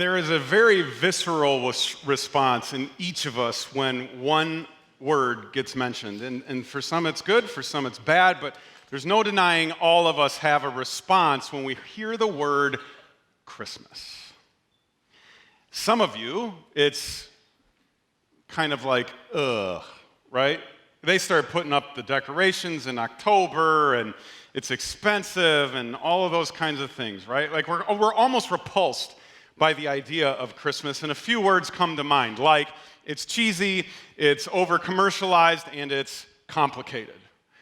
There is a very visceral response in each of us when one word gets mentioned. And for some it's good, for some it's bad, but there's no denying all of us have a response when we hear the word Christmas. Some of you, it's kind of like, ugh, right? They start putting up the decorations in October, and it's expensive, and all of those kinds of things, right? Like we're almost repulsed by the idea of Christmas, and a few words come to mind, like it's cheesy, it's over-commercialized, and it's complicated,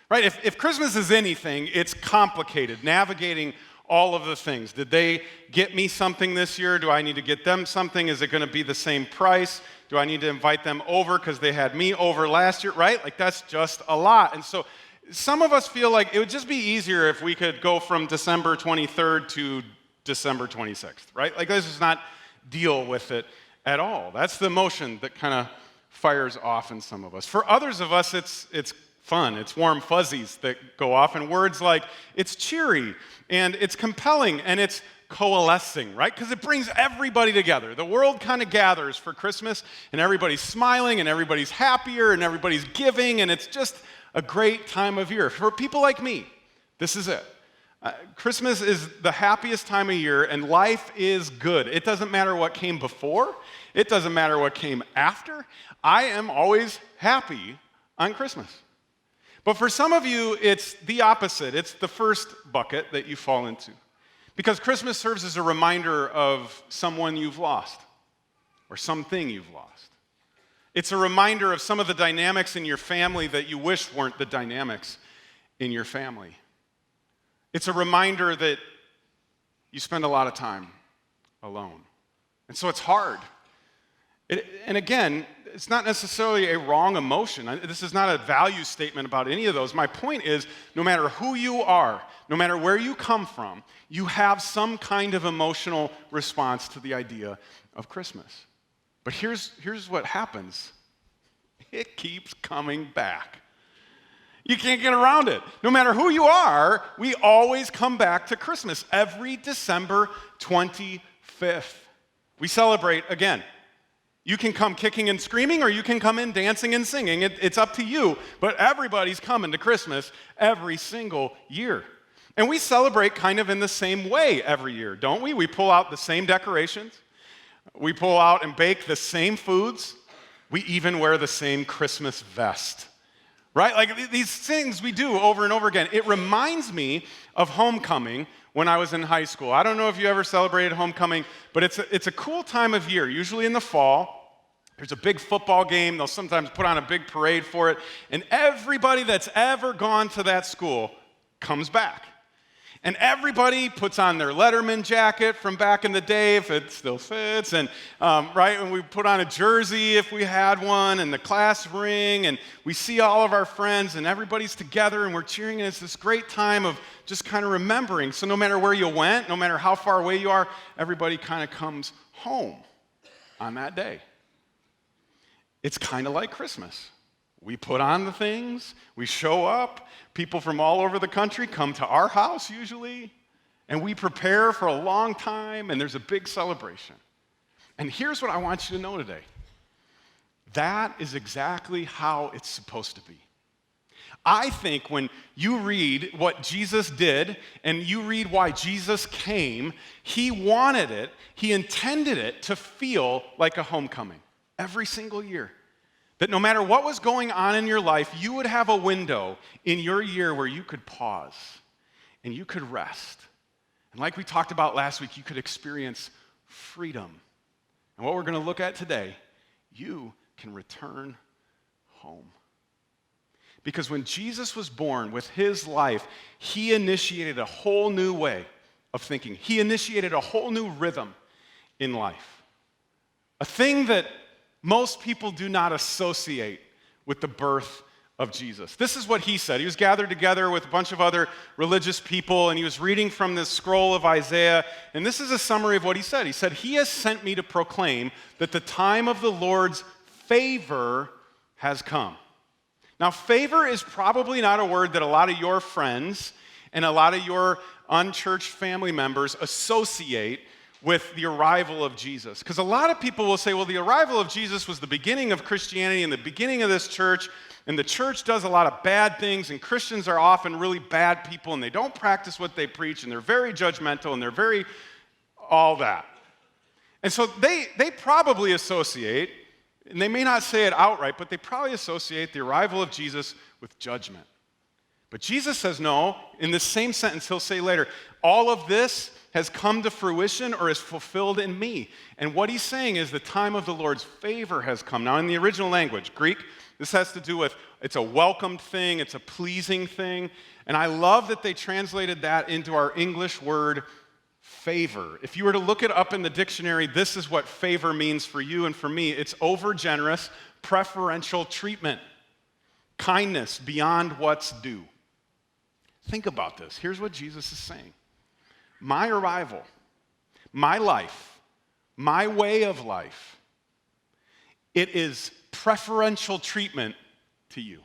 right? If Christmas is anything, it's complicated, navigating all of the things. Did they get me something this year? Do I need to get them something? Is it going to be the same price? Do I need to invite them over because they had me over last year, right? Like that's just a lot. And so some of us feel like it would just be easier if we could go from December 23rd to December 26th, right? Like let's just not deal with it at all. That's the emotion that kind of fires off in some of us. For others of us, it's fun. It's warm fuzzies that go off, and words like it's cheery, and it's compelling, and it's coalescing, right? Because it brings everybody together. The world kind of gathers for Christmas, and everybody's smiling, and everybody's happier, and everybody's giving, and it's just a great time of year. For people like me, this is it. Christmas is the happiest time of year, and life is good. It doesn't matter what came before. It doesn't matter what came after. I am always happy on Christmas. But for some of you, it's the opposite. It's the first bucket that you fall into. Because Christmas serves as a reminder of someone you've lost or something you've lost. It's a reminder of some of the dynamics in your family that you wish weren't the dynamics in your family. It's a reminder that you spend a lot of time alone. And so it's hard. And again, it's not necessarily a wrong emotion. This is not a value statement about any of those. My point is, no matter who you are, no matter where you come from, you have some kind of emotional response to the idea of Christmas. But here's what happens. It keeps coming back. You can't get around it. No matter who you are, we always come back to Christmas every December 25th. We celebrate again. You can come kicking and screaming, or you can come in dancing and singing. It's up to you, but everybody's coming to Christmas every single year. And we celebrate kind of in the same way every year, don't we? We pull out the same decorations. We pull out and bake the same foods. We even wear the same Christmas vest. Right? Like these things we do over and over again. It reminds me of homecoming when I was in high school. I don't know if you ever celebrated homecoming, but it's a cool time of year, usually in the fall. There's a big football game. They'll sometimes put on a big parade for it. And everybody that's ever gone to that school comes back. And everybody puts on their Letterman jacket from back in the day, if it still fits, and right, and we put on a jersey if we had one, and the class ring, and we see all of our friends, and everybody's together, and we're cheering, and it's this great time of just kind of remembering. So no matter where you went, no matter how far away you are, everybody kind of comes home on that day. It's kind of like Christmas. We put on the things, we show up, people from all over the country come to our house usually, and we prepare for a long time, and there's a big celebration. And here's what I want you to know today. That is exactly how it's supposed to be. I think when you read what Jesus did, and you read why Jesus came, he wanted it, he intended it to feel like a homecoming every single year. That no matter what was going on in your life, you would have a window in your year where you could pause and you could rest. And like we talked about last week, you could experience freedom. And what we're going to look at today, you can return home. Because when Jesus was born with his life, he initiated a whole new way of thinking. He initiated a whole new rhythm in life. A thing that most people do not associate with the birth of Jesus. This is what he said. He was gathered together with a bunch of other religious people, and he was reading from this scroll of Isaiah, and this is a summary of what he said. He said, "He has sent me to proclaim that the time of the Lord's favor has come." Now, favor is probably not a word that a lot of your friends and a lot of your unchurched family members associate with the arrival of Jesus. Because a lot of people will say, well, the arrival of Jesus was the beginning of Christianity and the beginning of this church, and the church does a lot of bad things, and Christians are often really bad people, and they don't practice what they preach, and they're very judgmental, and they're very all that. And so they probably associate, and they may not say it outright, but they probably associate the arrival of Jesus with judgment. But Jesus says no. In the same sentence, he'll say later, all of this has come to fruition or is fulfilled in me. And what he's saying is the time of the Lord's favor has come. Now, in the original language, Greek, this has to do with it's a welcomed thing, it's a pleasing thing. And I love that they translated that into our English word favor. If you were to look it up in the dictionary, this is what favor means for you and for me. It's over-generous, preferential treatment, kindness beyond what's due. Think about this. Here's what Jesus is saying. My arrival, my life, my way of life, it is preferential treatment to you.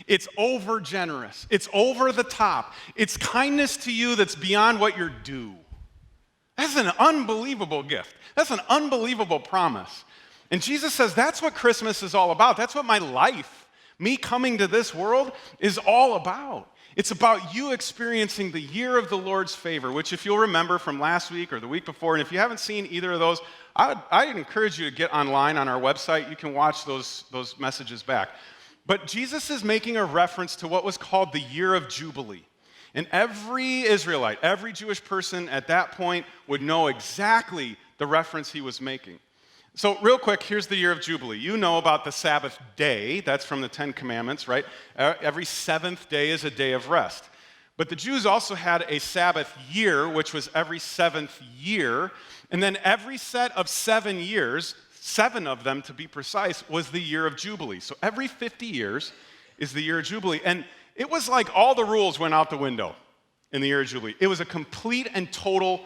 It's over generous. It's over the top. It's kindness to you that's beyond what you're due. That's an unbelievable gift. That's an unbelievable promise. And Jesus says that's what Christmas is all about. That's what my life, me coming to this world, is all about. It's about you experiencing the year of the Lord's favor, which if you'll remember from last week or the week before, and if you haven't seen either of those, I'd encourage you to get online on our website. You can watch those messages back. But Jesus is making a reference to what was called the year of Jubilee. And every Israelite, every Jewish person at that point would know exactly the reference he was making. So real quick, here's the year of Jubilee. You know about the Sabbath day. That's from the Ten Commandments, right? Every seventh day is a day of rest. But the Jews also had a Sabbath year, which was every seventh year. And then every set of 7 years, 7 of them to be precise, was the year of Jubilee. So every 50 years is the year of Jubilee. And it was like all the rules went out the window in the year of Jubilee. It was a complete and total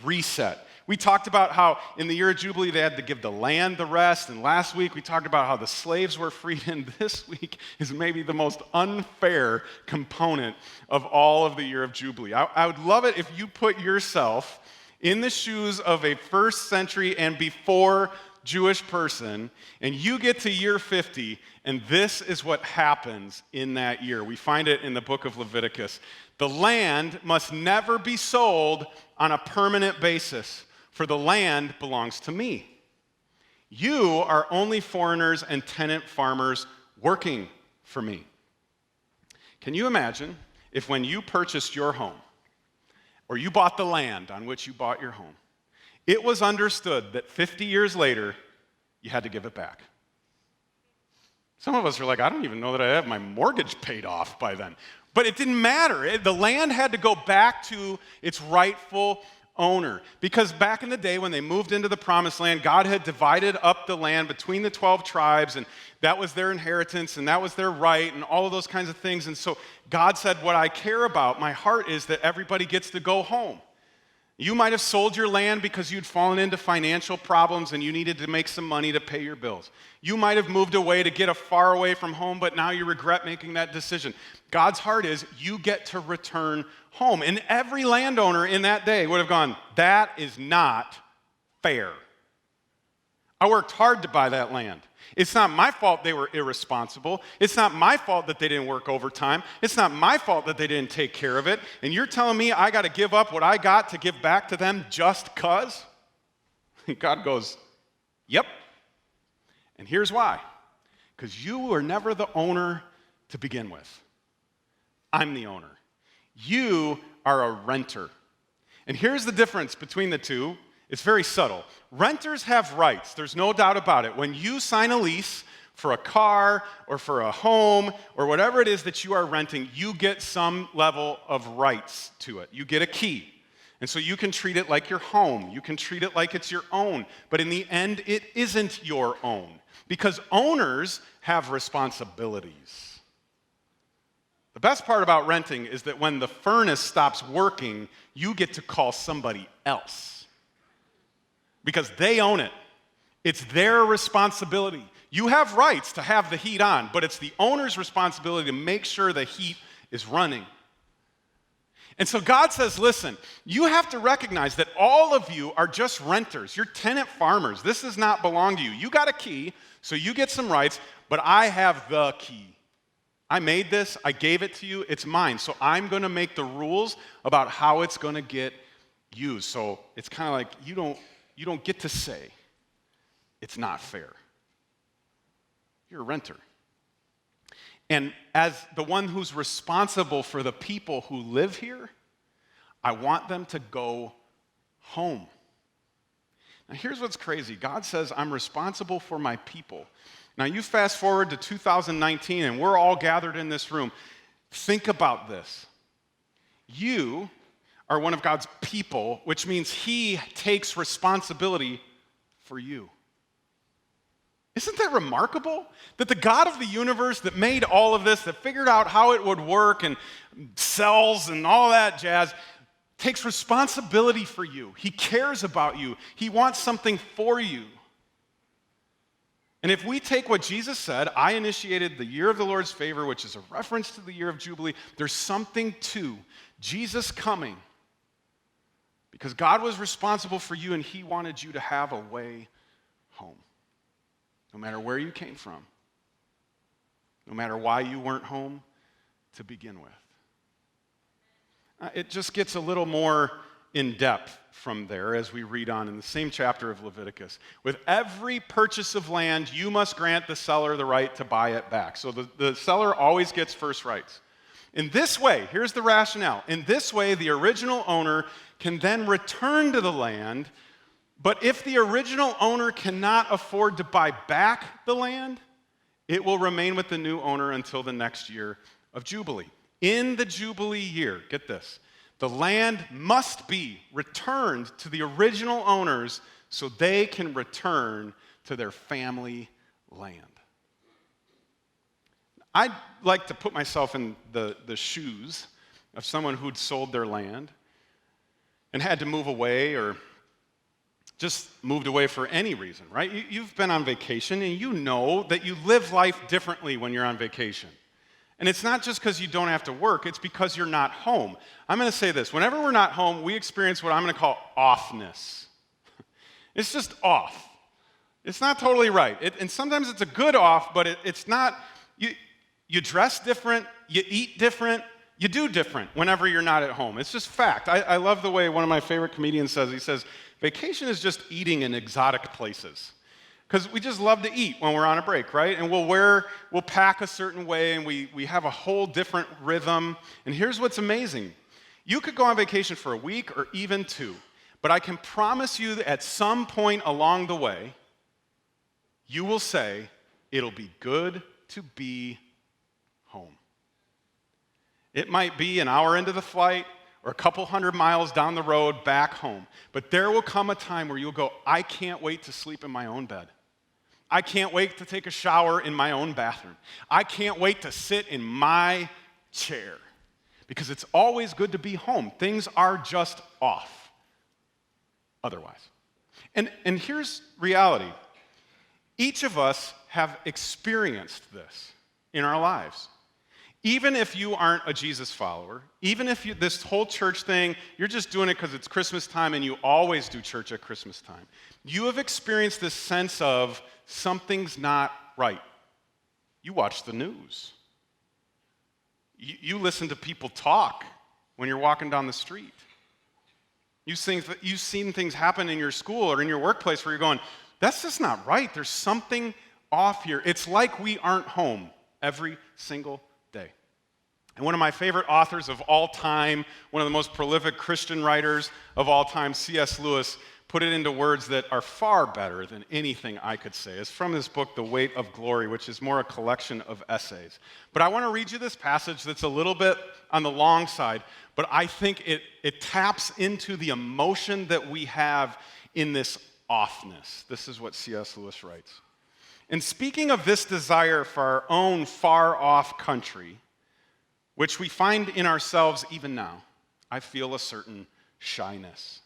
reset. We talked about how in the year of Jubilee they had to give the land the rest, and last week we talked about how the slaves were freed, and this week is maybe the most unfair component of all of the year of Jubilee. I would love it if you put yourself in the shoes of a first century and before Jewish person, and you get to year 50, and this is what happens in that year. We find it in the book of Leviticus. The land must never be sold on a permanent basis, for the land belongs to me. You are only foreigners and tenant farmers working for me. Can you imagine if when you purchased your home, or you bought the land on which you bought your home, it was understood that 50 years later, you had to give it back? Some of us are like, I don't even know that I have my mortgage paid off by then. But it didn't matter. The land had to go back to its rightful owner. Because back in the day when they moved into the promised land, God had divided up the land between the 12 tribes, and that was their inheritance, and that was their right, and all of those kinds of things. And so God said, what I care about, my heart is that everybody gets to go home. You might have sold your land because you'd fallen into financial problems and you needed to make some money to pay your bills. You might have moved away to get far away from home, but now you regret making that decision. God's heart is you get to return home. And every landowner in that day would have gone, that is not fair. I worked hard to buy that land. It's not my fault they were irresponsible. It's not my fault that they didn't work overtime. It's not my fault that they didn't take care of it. And you're telling me I got to give up what I got to give back to them just because? God goes, yep. And here's why. Because you were never the owner to begin with. I'm the owner. You are a renter. And here's the difference between the two. It's very subtle. Renters have rights. There's no doubt about it. When you sign a lease for a car or for a home or whatever it is that you are renting, you get some level of rights to it. You get a key. And so you can treat it like your home. You can treat it like it's your own. But in the end, it isn't your own because owners have responsibilities. The best part about renting is that when the furnace stops working, you get to call somebody else. Because they own it. It's their responsibility. You have rights to have the heat on, but it's the owner's responsibility to make sure the heat is running. And so God says, listen, you have to recognize that all of you are just renters. You're tenant farmers. This does not belong to you. You got a key, so you get some rights, but I have the key. I made this. I gave it to you. It's mine. So I'm going to make the rules about how it's going to get used. So it's kind of like you don't get to say it's not fair. You're a renter. And as the one who's responsible for the people who live here, I want them to go home. Now, here's what's crazy. God says, I'm responsible for my people. Now, you fast forward to 2019, and we're all gathered in this room. Think about this. You are one of God's people, which means He takes responsibility for you. Isn't that remarkable? That the God of the universe that made all of this, that figured out how it would work and cells and all that jazz, takes responsibility for you. He cares about you. He wants something for you. And if we take what Jesus said, I initiated the year of the Lord's favor, which is a reference to the year of Jubilee, there's something to Jesus coming. Because God was responsible for you and He wanted you to have a way home. No matter where you came from, no matter why you weren't home to begin with. It just gets a little more in depth from there as we read on in the same chapter of Leviticus. With every purchase of land, you must grant the seller the right to buy it back. So the seller always gets first rights. In this way, here's the rationale. In this way, the original owner can then return to the land. But if the original owner cannot afford to buy back the land, it will remain with the new owner until the next year of Jubilee. In the Jubilee year, get this, the land must be returned to the original owners so they can return to their family land. I'd like to put myself in the shoes of someone who'd sold their land and had to move away or just moved away for any reason, right? You've been on vacation and you know that you live life differently when you're on vacation. And it's not just because you don't have to work, it's because you're not home. I'm going to say this. Whenever we're not home, we experience what I'm going to call offness. It's just off. It's not totally right. And sometimes it's a good off, but it's not. You dress different, you eat different, you do different whenever you're not at home. It's just fact. I love the way one of my favorite comedians says, he says, vacation is just eating in exotic places. Because we just love to eat when we're on a break, right? And we'll pack a certain way, and we have a whole different rhythm. And here's what's amazing. You could go on vacation for a week or even 2, but I can promise you that at some point along the way, you will say, it'll be good to be home. It might be an hour into the flight or a couple hundred miles down the road back home. But there will come a time where you'll go, I can't wait to sleep in my own bed. I can't wait to take a shower in my own bathroom. I can't wait to sit in my chair. Because it's always good to be home. Things are just off otherwise. And here's reality. Each of us have experienced this in our lives. Even if you aren't a Jesus follower, even if this whole church thing, you're just doing it because it's Christmas time and you always do church at Christmas time, you have experienced this sense of something's not right. You watch the news. You listen to people talk when you're walking down the street. You've seen things happen in your school or in your workplace where you're going, that's just not right. There's something off here. It's like we aren't home every single day. And one of my favorite authors of all time, one of the most prolific Christian writers of all time, C.S. Lewis, put it into words that are far better than anything I could say. It's from his book, The Weight of Glory, which is more a collection of essays. But I want to read you this passage that's a little bit on the long side, but I think it taps into the emotion that we have in this offness. This is what C.S. Lewis writes. And speaking of this desire for our own far-off country, which we find in ourselves even now, I feel a certain shyness.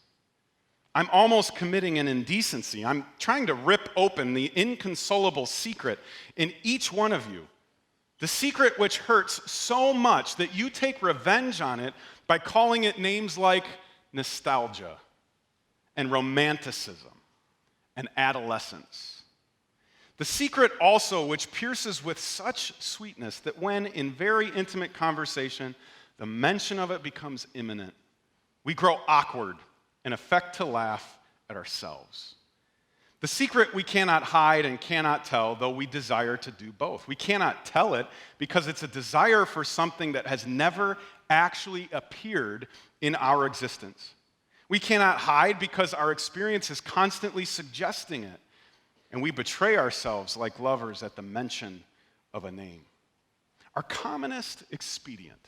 I'm almost committing an indecency. I'm trying to rip open the inconsolable secret in each one of you. The secret which hurts so much that you take revenge on it by calling it names like nostalgia and romanticism and adolescence. The secret also, which pierces with such sweetness that when in very intimate conversation, the mention of it becomes imminent, we grow awkward and affect to laugh at ourselves. The secret we cannot hide and cannot tell, though we desire to do both. We cannot tell it because it's a desire for something that has never actually appeared in our existence. We cannot hide because our experience is constantly suggesting it, and we betray ourselves like lovers at the mention of a name. Our commonest expedient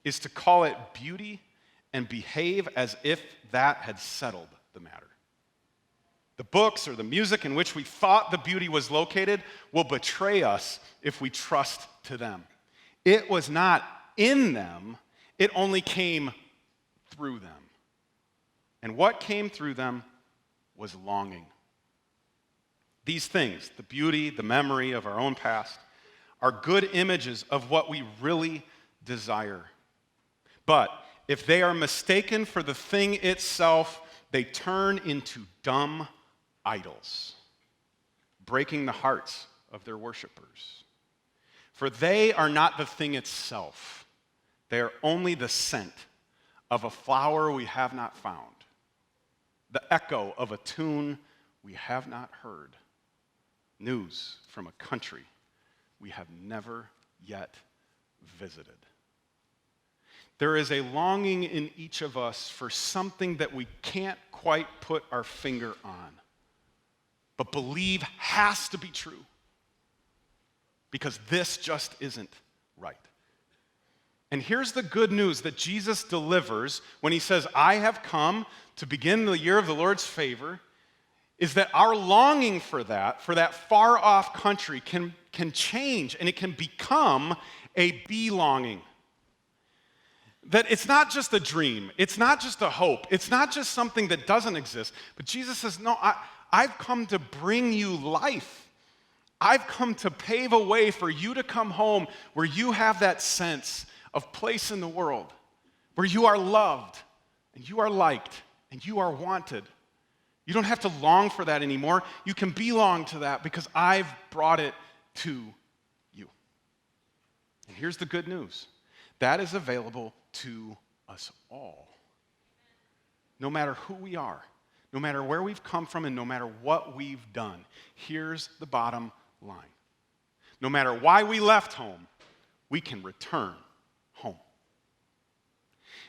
is to call it beauty and behave as if that had settled the matter. The books or the music in which we thought the beauty was located will betray us if we trust to them. It was not in them, it only came through them. And what came through them was longing. These things, the beauty, the memory of our own past, are good images of what we really desire. But if they are mistaken for the thing itself, they turn into dumb idols, breaking the hearts of their worshipers. For they are not the thing itself. They are only the scent of a flower we have not found, the echo of a tune we have not heard, news from a country we have never yet visited. There is a longing in each of us for something that we can't quite put our finger on, but believe has to be true, because this just isn't right. And here's the good news that Jesus delivers when he says, I have come to begin the year of the Lord's favor, is that our longing for that far-off country can change, and it can become a belonging. That it's not just a dream, it's not just a hope, it's not just something that doesn't exist, but Jesus says, no, I've come to bring you life. I've come to pave a way for you to come home where you have that sense of place in the world, where you are loved, and you are liked, and you are wanted. You don't have to long for that anymore. You can belong to that because I've brought it to you. And here's the good news. That is available to us all. No matter who we are, no matter where we've come from, and no matter what we've done, here's the bottom line. No matter why we left home, we can return home.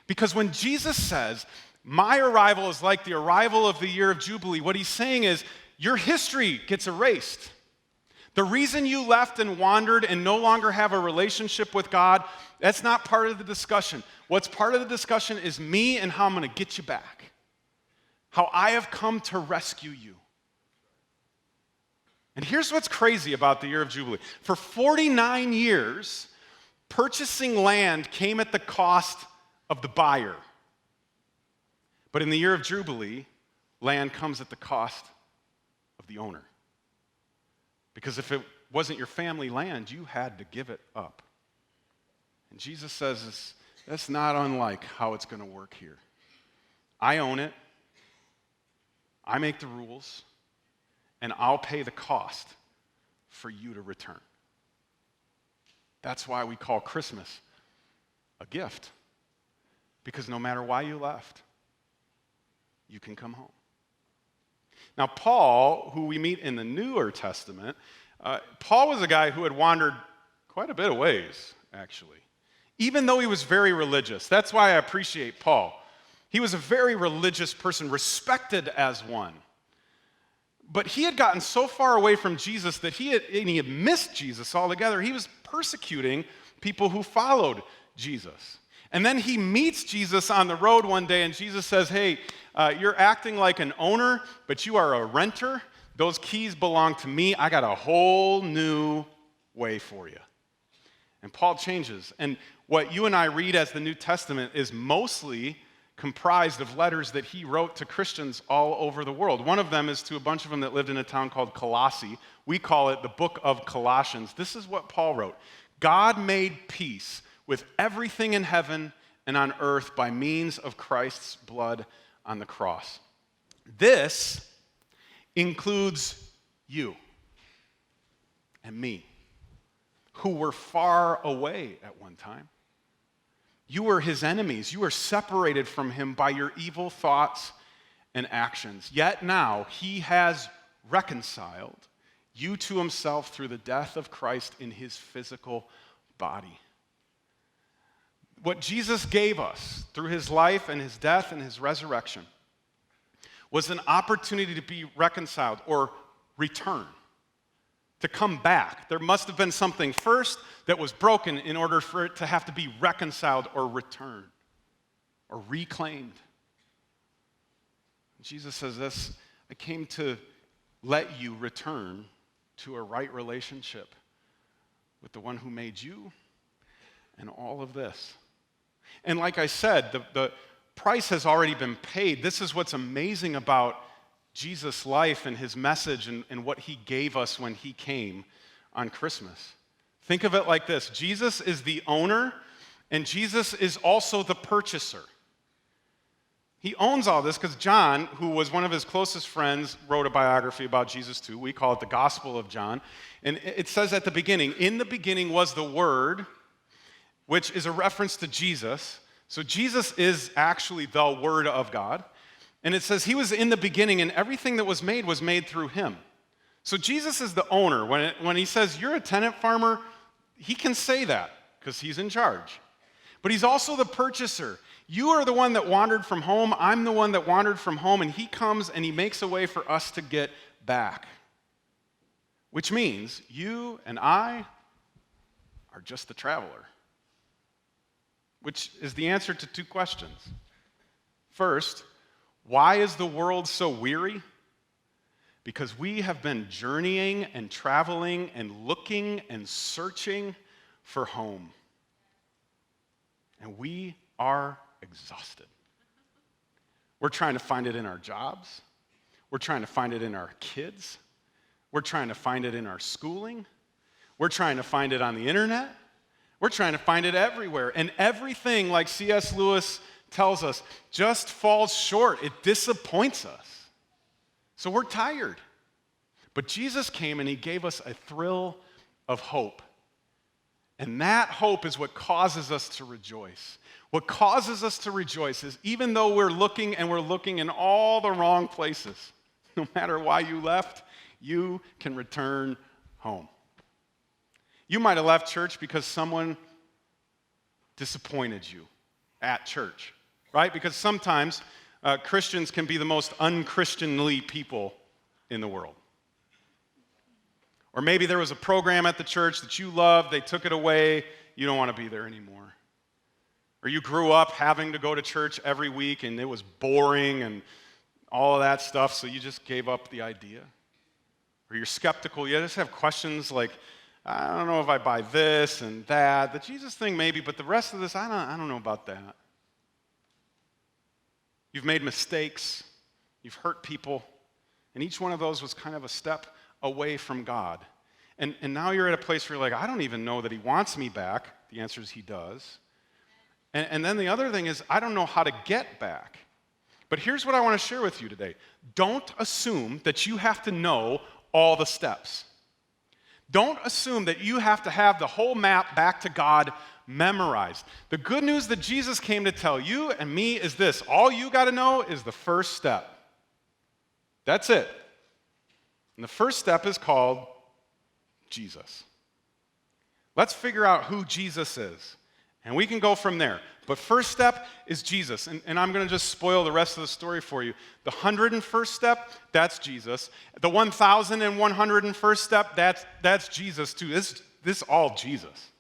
Because when Jesus says, my arrival is like the arrival of the year of Jubilee, what he's saying is, your history gets erased. The reason you left and wandered and no longer have a relationship with God, that's not part of the discussion. What's part of the discussion is me and how I'm going to get you back. How I have come to rescue you. And here's what's crazy about the year of Jubilee. For 49 years, purchasing land came at the cost of the buyer. But in the year of Jubilee, land comes at the cost of the owner. Because if it wasn't your family land, you had to give it up. And Jesus says that's not unlike how it's going to work here. I own it. I make the rules, and I'll pay the cost for you to return. That's why we call Christmas a gift, because no matter why you left, you can come home. Now, Paul, who we meet in the Newer Testament, Paul was a guy who had wandered quite a bit of ways, actually, even though he was very religious. That's why I appreciate Paul. He was a very religious person, respected as one. But he had gotten so far away from Jesus that he had missed Jesus altogether. He was persecuting people who followed Jesus. And then he meets Jesus on the road one day, and Jesus says, hey, you're acting like an owner, but you are a renter. Those keys belong to me. I got a whole new way for you. And Paul changes. And what you and I read as the New Testament is mostly comprised of letters that he wrote to Christians all over the world. One of them is to a bunch of them that lived in a town called Colossae. We call it the book of Colossians. This is what Paul wrote. God made peace with everything in heaven and on earth by means of Christ's blood on the cross. This includes you and me, who were far away at one time. You were his enemies. You were separated from him by your evil thoughts and actions. Yet now he has reconciled you to himself through the death of Christ in his physical body. What Jesus gave us through his life and his death and his resurrection was an opportunity to be reconciled or return, to come back. There must have been something first that was broken in order for it to have to be reconciled or returned or reclaimed. Jesus says this, I came to let you return to a right relationship with the one who made you and all of this. And like I said, the price has already been paid. This is what's amazing about Jesus' life and his message and what he gave us when he came on Christmas. Think of it like this. Jesus is the owner, and Jesus is also the purchaser. He owns all this because John, who was one of his closest friends, wrote a biography about Jesus too. We call it the Gospel of John. And it says at the beginning, in the beginning was the Word, which is a reference to Jesus. So Jesus is actually the Word of God. And it says he was in the beginning, and everything that was made through him. So Jesus is the owner. When he says, you're a tenant farmer, he can say that because he's in charge. But he's also the purchaser. You are the one that wandered from home. I'm the one that wandered from home. And he comes and he makes a way for us to get back. Which means you and I are just the traveler. Which is the answer to two questions. First, why is the world so weary? Because we have been journeying and traveling and looking and searching for home. And we are exhausted. We're trying to find it in our jobs. We're trying to find it in our kids. We're trying to find it in our schooling. We're trying to find it on the internet. We're trying to find it everywhere. And everything, like C.S. Lewis tells us, just falls short. It disappoints us. So we're tired. But Jesus came and he gave us a thrill of hope. And that hope is what causes us to rejoice. What causes us to rejoice is even though we're looking and we're looking in all the wrong places, no matter why you left, you can return home. You might have left church because someone disappointed you at church, right? Because sometimes Christians can be the most unchristianly people in the world. Or maybe there was a program at the church that you loved, they took it away, you don't want to be there anymore. Or you grew up having to go to church every week and it was boring and all of that stuff, so you just gave up the idea. Or you're skeptical, you just have questions like, I don't know if I buy this and that. The Jesus thing maybe, but the rest of this, I don't know about that. You've made mistakes, you've hurt people, and each one of those was kind of a step away from God. And now you're at a place where you're like, I don't even know that he wants me back. The answer is he does. And then the other thing is, I don't know how to get back. But here's what I want to share with you today. Don't assume that you have to know all the steps. Don't assume that you have to have the whole map back to God memorized. The good news that Jesus came to tell you and me is this. All you got to know is the first step. That's it. And the first step is called Jesus. Let's figure out who Jesus is. And we can go from there. But first step is Jesus. And I'm going to just spoil the rest of the story for you. The 101st step, that's Jesus. The 1,101st step, that's Jesus too. This all Jesus.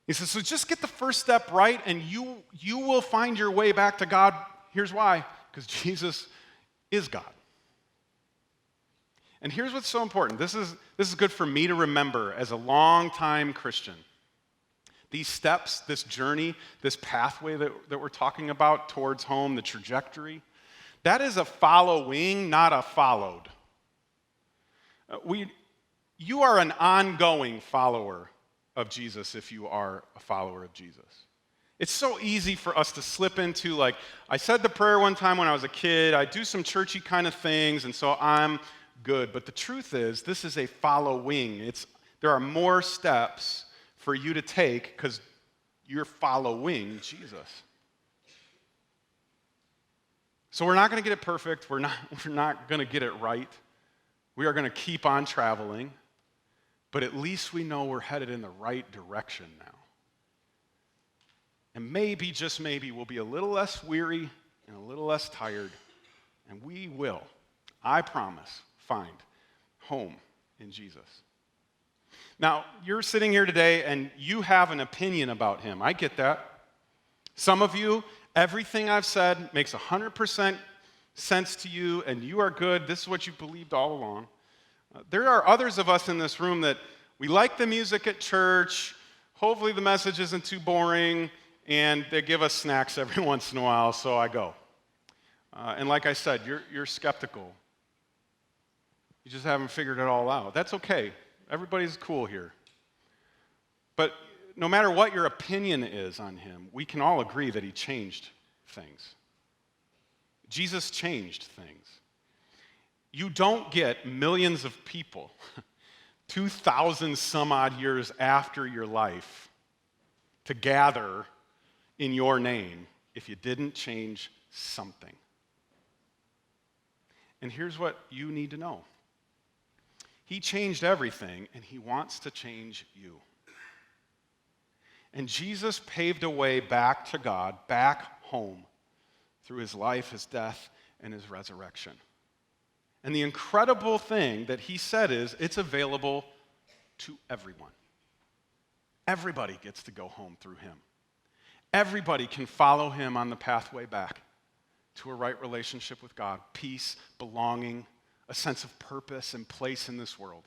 He says, so just get the first step right and you will find your way back to God. Here's why. Because Jesus is God. And here's what's so important. This is good for me to remember as a longtime Christian. These steps, this journey, this pathway that we're talking about towards home, the trajectory, that is a following, not a followed. You are an ongoing follower of Jesus if you are a follower of Jesus. It's so easy for us to slip into, like, I said the prayer one time when I was a kid, I do some churchy kind of things, and so I'm good. But the truth is, this is a following. There are more steps for you to take because you're following Jesus. So we're not going to get it perfect. We're not going to get it right. We are going to keep on traveling, but at least we know we're headed in the right direction now. And maybe, just maybe, we'll be a little less weary and a little less tired, and we will, I promise, find home in Jesus. Now, you're sitting here today and you have an opinion about him. I get that. Some of you, everything I've said makes 100% sense to you, and you are good. This is what you believed all along. There are others of us in this room that we like the music at church. Hopefully the message isn't too boring, and they give us snacks every once in a while, so I go. And like I said, you're skeptical. You just haven't figured it all out. That's okay. Everybody's cool here. But no matter what your opinion is on him, we can all agree that he changed things. Jesus changed things. You don't get millions of people 2,000 some odd years after your life to gather in your name if you didn't change something. And here's what you need to know. He changed everything, and he wants to change you. And Jesus paved a way back to God, back home, through his life, his death, and his resurrection. And the incredible thing that he said is, it's available to everyone. Everybody gets to go home through him. Everybody can follow him on the pathway back to a right relationship with God, peace, belonging, a sense of purpose and place in this world.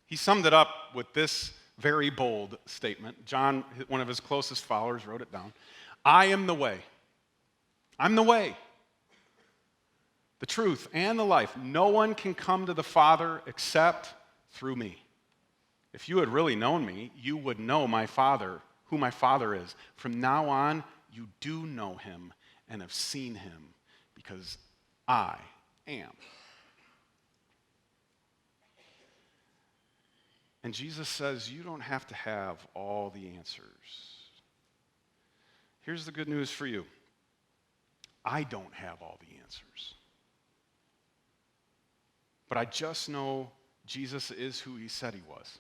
He summed it up with this very bold statement. John, one of his closest followers, wrote it down. I am the way. I'm the way, the truth, and the life. No one can come to the Father except through me. If you had really known me, you would know my Father, who my Father is. From now on, you do know him and have seen him because I am. And Jesus says you don't have to have all the answers. Here's the good news for you. I don't have all the answers. But I just know Jesus is who he said he was.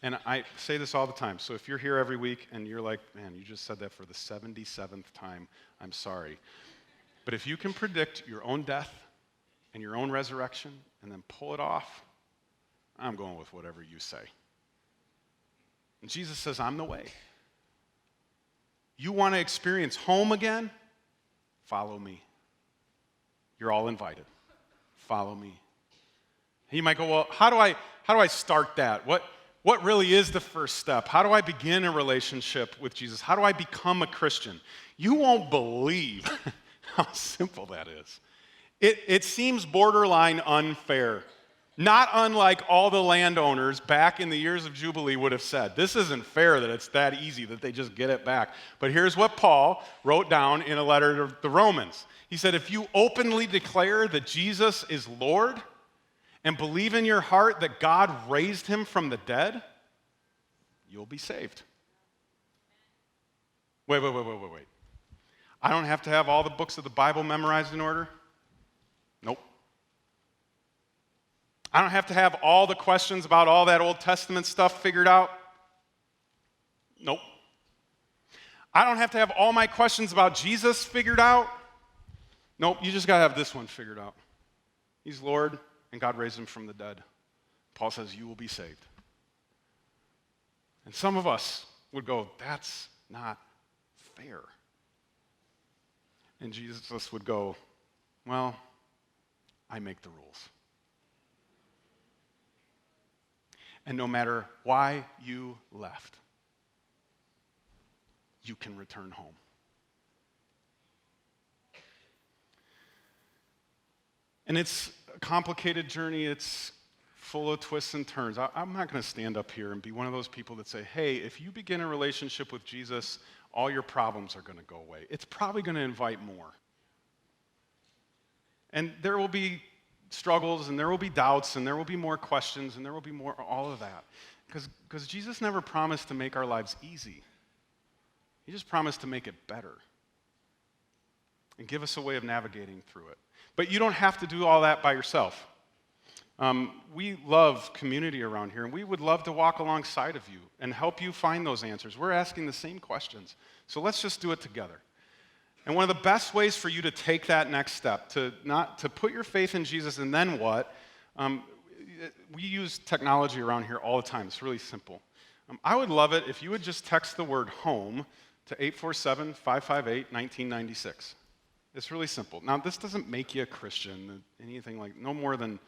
And I say this all the time. So if you're here every week and you're like, man, you just said that for the 77th time, I'm sorry. But if you can predict your own death and your own resurrection and then pull it off, I'm going with whatever you say. And Jesus says, I'm the way. You want to experience home again? Follow me. You're all invited. Follow me. And you might go, well, how do I start that? What really is the first step? How do I begin a relationship with Jesus? How do I become a Christian? You won't believe how simple that is. It seems borderline unfair. Not unlike all the landowners back in the years of Jubilee would have said. This isn't fair that it's that easy that they just get it back. But here's what Paul wrote down in a letter to the Romans. He said, if you openly declare that Jesus is Lord and believe in your heart that God raised him from the dead, you'll be saved. Wait. I don't have to have all the books of the Bible memorized in order? Nope. I don't have to have all the questions about all that Old Testament stuff figured out? Nope. I don't have to have all my questions about Jesus figured out? Nope, you just got to have this one figured out. He's Lord, and God raised him from the dead. Paul says, you will be saved. And some of us would go, that's not fair. And Jesus would go, well, I make the rules. And no matter why you left, you can return home. And it's a complicated journey. It's full of twists and turns. I'm not going to stand up here and be one of those people that say, hey, if you begin a relationship with Jesus, all your problems are going to go away. It's probably going to invite more. And there will be struggles, and there will be doubts, and there will be more questions, and there will be more, all of that. Because Jesus never promised to make our lives easy. He just promised to make it better and give us a way of navigating through it. But you don't have to do all that by yourself. We love community around here, and we would love to walk alongside of you and help you find those answers. We're asking the same questions. So let's just do it together. And one of the best ways for you to take that next step, to put your faith in Jesus and then what, we use technology around here all the time. It's really simple. I would love it if you would just text the word home to 847-558-1996. It's really simple. Now, this doesn't make you a Christian, anything like, no more than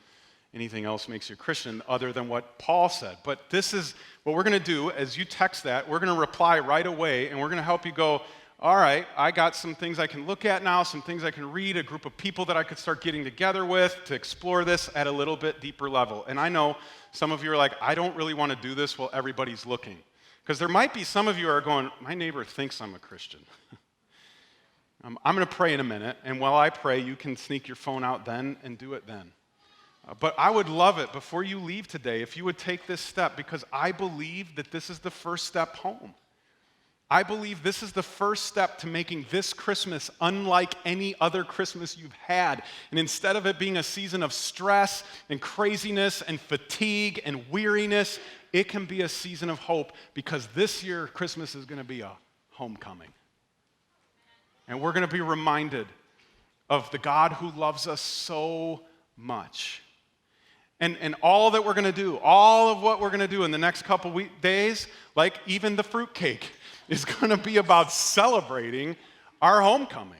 anything else makes you a Christian other than what Paul said. But this is what we're going to do. As you text that, we're going to reply right away, and we're going to help you go, all right, I got some things I can look at now, some things I can read, a group of people that I could start getting together with to explore this at a little bit deeper level. And I know some of you are like, I don't really want to do this while everybody's looking. Because there might be some of you are going, my neighbor thinks I'm a Christian. I'm going to pray in a minute, and while I pray, you can sneak your phone out then and do it then. But I would love it before you leave today if you would take this step, because I believe that this is the first step home. I believe this is the first step to making this Christmas unlike any other Christmas you've had. And instead of it being a season of stress and craziness and fatigue and weariness, it can be a season of hope, because this year Christmas is going to be a homecoming. And we're going to be reminded of the God who loves us so much. And all that we're going to do, all of what we're going to do in the next couple days, like even the fruitcake, is going to be about celebrating our homecoming.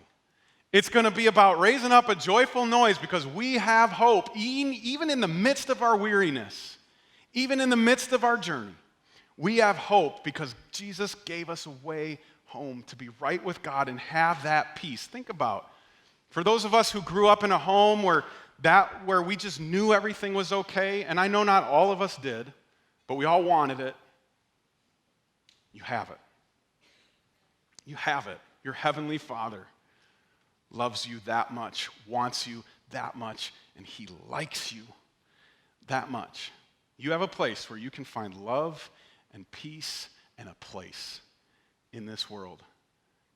It's going to be about raising up a joyful noise because we have hope, even in the midst of our weariness, even in the midst of our journey. We have hope because Jesus gave us a way home to be right with God and have that peace. Think about, for those of us who grew up in a home where we just knew everything was okay, and I know not all of us did, but we all wanted it. You have it. You have it. Your heavenly Father loves you that much, wants you that much, and he likes you that much. You have a place where you can find love and peace and a place in this world.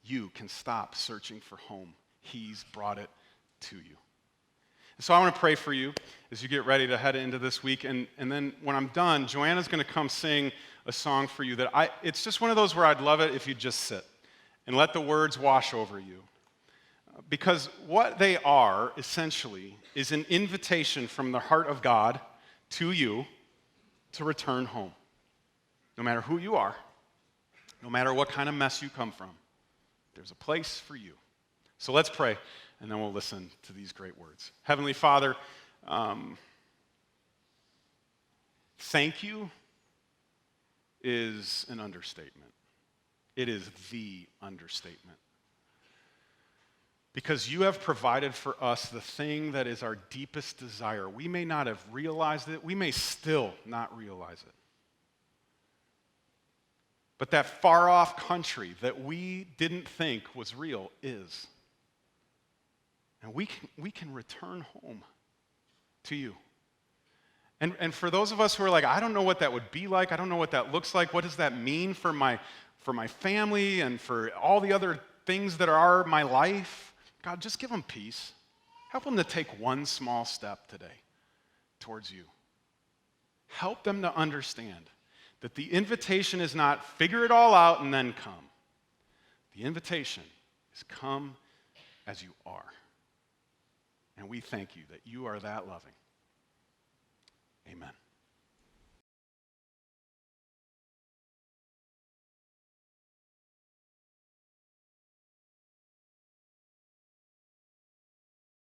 You can stop searching for home. He's brought it to you. So I want to pray for you as you get ready to head into this week. And then when I'm done, Joanna's going to come sing a song for you it's just one of those where I'd love it if you just sit and let the words wash over you. Because what they are, essentially, is an invitation from the heart of God to you to return home. No matter who you are, no matter what kind of mess you come from, there's a place for you. So let's pray, and then we'll listen to these great words. Heavenly Father, thank you is an understatement. It is the understatement. Because you have provided for us the thing that is our deepest desire. We may not have realized it. We may still not realize it. But that far-off country that we didn't think was real is. And we can return home to you. And for those of us who are like, I don't know what that would be like. I don't know what that looks like. What does that mean for my family and for all the other things that are my life? God, just give them peace. Help them to take one small step today towards you. Help them to understand that the invitation is not figure it all out and then come. The invitation is come as you are. And we thank you that you are that loving. Amen.